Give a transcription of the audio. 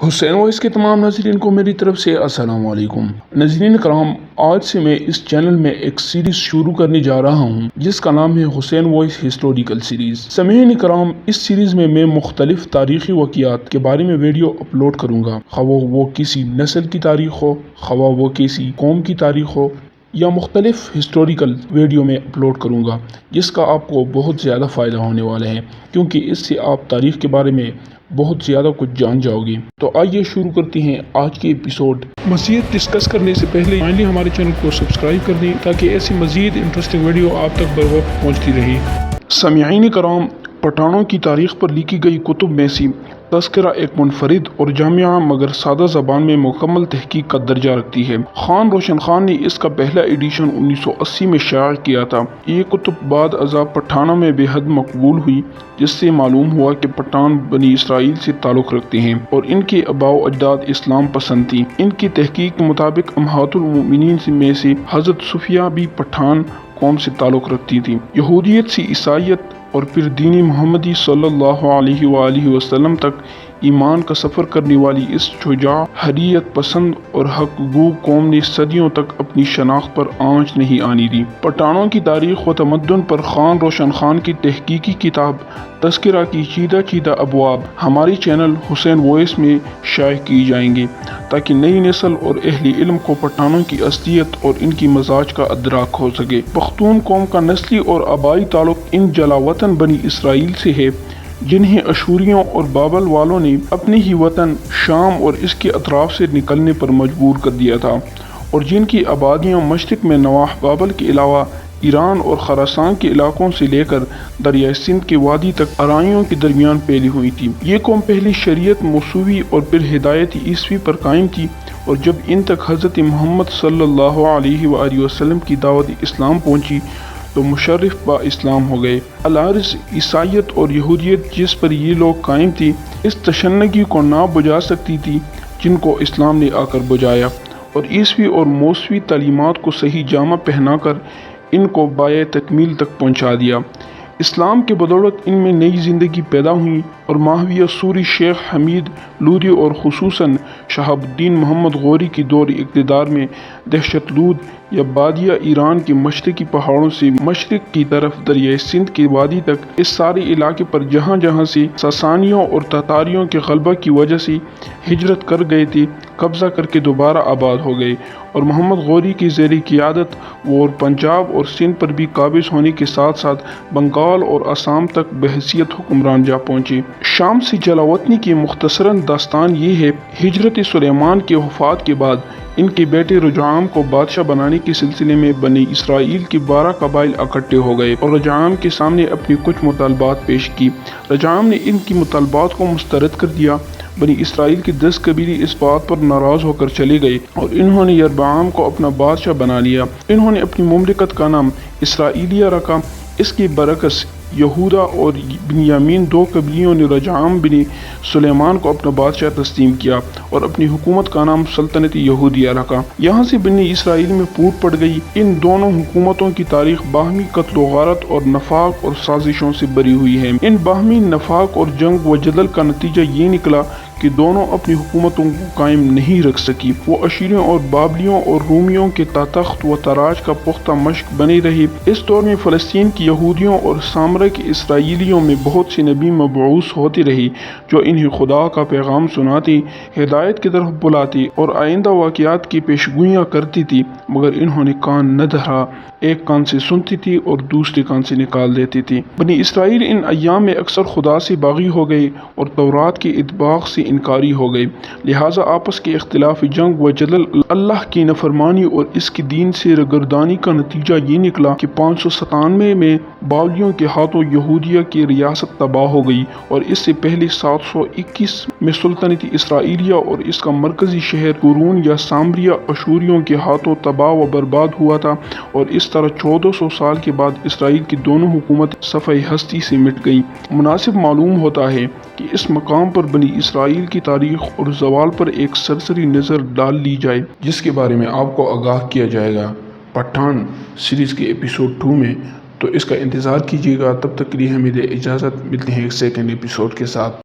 حسین voice کے تمام ناظرین کو میری طرف سے السلام علیکم۔ ناظرین کرام، آج سے میں اس چینل میں ایک سیریز شروع کرنے جا رہا ہوں جس کا نام ہے حسین وائس ہسٹوریکل سیریز۔ سامعین کرام، اس سیریز میں مختلف تاریخی واقعات کے بارے میں ویڈیو اپلوڈ کروں گا، خواہ وہ کسی نسل کی تاریخ ہو، خواہ وہ کسی قوم کی تاریخ ہو، یا مختلف ہسٹوریکل ویڈیو میں اپلوڈ کروں گا جس کا آپ کو بہت زیادہ فائدہ ہونے والا ہے، کیونکہ اس سے آپ تاریخ کے بارے میں بہت زیادہ کچھ جان جاؤ گے۔ تو آئیے شروع کرتے ہیں آج کے ایپیسوڈ۔ مزید ڈسکس کرنے سے پہلے فائنلی ہمارے چینل کو سبسکرائب کر دیں تاکہ ایسی مزید انٹرسٹنگ ویڈیو آپ تک بر وقت پہنچتی رہے۔ سامعین کرام، پٹھانوں کی تاریخ پر لکھی گئی کتب میں سے تذکرہ ایک منفرد اور جامع مگر سادہ زبان میں مکمل تحقیق کا درجہ رکھتی ہے۔ خان روشن خان نے اس کا پہلا ایڈیشن 1980 میں شائع کیا تھا۔ یہ کتب بعد ازاں پٹھانوں میں بے حد مقبول ہوئی، جس سے معلوم ہوا کہ پٹھان بنی اسرائیل سے تعلق رکھتے ہیں اور ان کے آباء و اجداد اسلام پسند تھی۔ ان کی تحقیق کے مطابق امہات المؤمنین میں سے حضرت صفیہ بھی پٹھان قوم سے تعلق رکھتی تھی۔ یہودیت سے عیسائیت اور پھر دین محمدی صلی اللہ علیہ وآلہ وسلم تک ایمان کا سفر کرنے والی اس شجاع، حریت پسند اور حق گو قوم نے صدیوں تک اپنی شناخت پر آنچ نہیں آنے دی۔ پٹھانوں کی تاریخ و تمدن پر خان روشن خان کی تحقیقی کتاب تذکرہ کی چیدہ ابواب ہمارے چینل حسین وائس میں شائع کی جائیں گے، تاکہ نئی نسل اور اہل علم کو پٹھانوں کی اصلیت اور ان کی مزاج کا ادراک ہو سکے۔ پختون قوم کا نسلی اور آبائی تعلق ان جلاوطن بنی اسرائیل سے ہے جنہیں اشوریوں اور بابل والوں نے اپنے ہی وطن شام اور اس کے اطراف سے نکلنے پر مجبور کر دیا تھا، اور جن کی آبادیاں مشرق میں نواح بابل کے علاوہ ایران اور خراسان کے علاقوں سے لے کر دریائے سندھ کے وادی تک آرائیوں کے درمیان پھیلی ہوئی تھی۔ یہ قوم پہلے شریعت موسوی اور پھر ہدایت عیسوی پر قائم تھی، اور جب ان تک حضرت محمد صلی اللہ علیہ وآلہ وسلم کی دعوت اسلام پہنچی تو مشرف با اسلام ہو گئے۔ العرض عیسائیت اور یہودیت جس پر یہ لوگ قائم تھی اس تشنگی کو نہ بجھا سکتی تھی جن کو اسلام نے آ کر بجھایا، اور عیسوی اور موسوی تعلیمات کو صحیح جامہ پہنا کر ان کو بائے تکمیل تک پہنچا دیا۔ اسلام کے بدولت ان میں نئی زندگی پیدا ہوئی، اور ماہویہ سوری، شیخ حمید لودھی اور خصوصاً شہاب الدین محمد غوری کی دور اقتدار میں دہشت لود یا بادیہ ایران کے مشرقی پہاڑوں سے مشرق کی طرف دریائے سندھ کے وادی تک اس سارے علاقے پر جہاں جہاں سے ساسانیوں اور تاتاریوں کے غلبہ کی وجہ سے ہجرت کر گئے تھے قبضہ کر کے دوبارہ آباد ہو گئے، اور محمد غوری کی زیر قیادت وہ پنجاب اور سندھ پر بھی قابض ہونے کے ساتھ ساتھ بنگال اور آسام تک بحیثیت حکمران جا پہنچے۔ شام سے جلاوطنی کی مختصراً داستان یہ ہے، ہجرت سلیمان کے وفات کے بعد ان کے بیٹے رجعام کو بادشاہ بنانے کے سلسلے میں بنی اسرائیل کے 12 قبائل اکٹھے ہو گئے اور رجعام کے سامنے اپنی کچھ مطالبات پیش کی۔ رجعام نے ان کی مطالبات کو مسترد کر دیا۔ بنی اسرائیل کے 10 قبیلے اس بات پر ناراض ہو کر چلے گئے اور انہوں نے یربعام کو اپنا بادشاہ بنا لیا۔ انہوں نے اپنی مملکت کا نام اسرائیلیہ رکھا۔ اس کے برعکس یہودا اور بنیامین 2 قبیلیوں نے رجعام بن سلیمان کو اپنا بادشاہ تسلیم کیا اور اپنی حکومت کا نام سلطنت یہودیہ رکھا۔ یہاں سے بنی اسرائیل میں پھوٹ پڑ گئی۔ ان دونوں حکومتوں کی تاریخ باہمی قتل و غارت اور نفاق اور سازشوں سے بری ہوئی ہے۔ ان باہمی نفاق اور جنگ و جدل کا نتیجہ یہ نکلا کہ دونوں اپنی حکومتوں کو قائم نہیں رکھ سکی۔ وہ اشیریوں اور بابلیوں اور رومیوں کے تخت و تاراج کا پختہ مشق بنے رہے۔ اس دور میں فلسطین کی یہودیوں اور سامرا کے اسرائیلیوں میں بہت سے نبی مبعوث ہوتے رہے جو انہیں خدا کا پیغام سناتے، ہدایت کی طرف بلاتے اور آئندہ واقعات کی پیشگوئیاں کرتی تھی، مگر انہوں نے کان نہ دھرا۔ ایک کان سے سنتی تھی اور دوسرے کان سے نکال دیتی تھی۔ بنی اسرائیل ان ایام میں اکثر خدا سے باغی ہو گئے اور تورات کے اطباق سے انکاری ہو گئے، لہٰذا آپس کے اختلاف، جنگ و جدل، اللہ کی نافرمانی اور اس کے دین سے روگردانی کا نتیجہ یہ نکلا کہ 597 میں بابلیوں کے ہاتھوں یہودیہ کی ریاست تباہ ہو گئی، اور اس سے پہلے 721 میں سلطنت اسرائیلیہ اور اس کا مرکزی شہر قرون یا سامریہ اشوریوں کے ہاتھوں تباہ و برباد ہوا تھا، اور اس طرح 1400 سال کے بعد اسرائیل کی دونوں حکومتیں صفحہ ہستی سے مٹ گئیں۔ مناسب معلوم ہوتا ہے کہ اس مقام پر بنی اسرائیل کی تاریخ اور زوال پر ایک سرسری نظر ڈال لی جائے، جس کے بارے میں آپ کو آگاہ کیا جائے گا پٹھان سیریز کے ایپیسوڈ 2 میں، تو اس کا انتظار کیجیے گا۔ تب تک کے لیے ہمیں دے اجازت، ملتے ہیں ایک سیکنڈ ایپیسوڈ کے ساتھ۔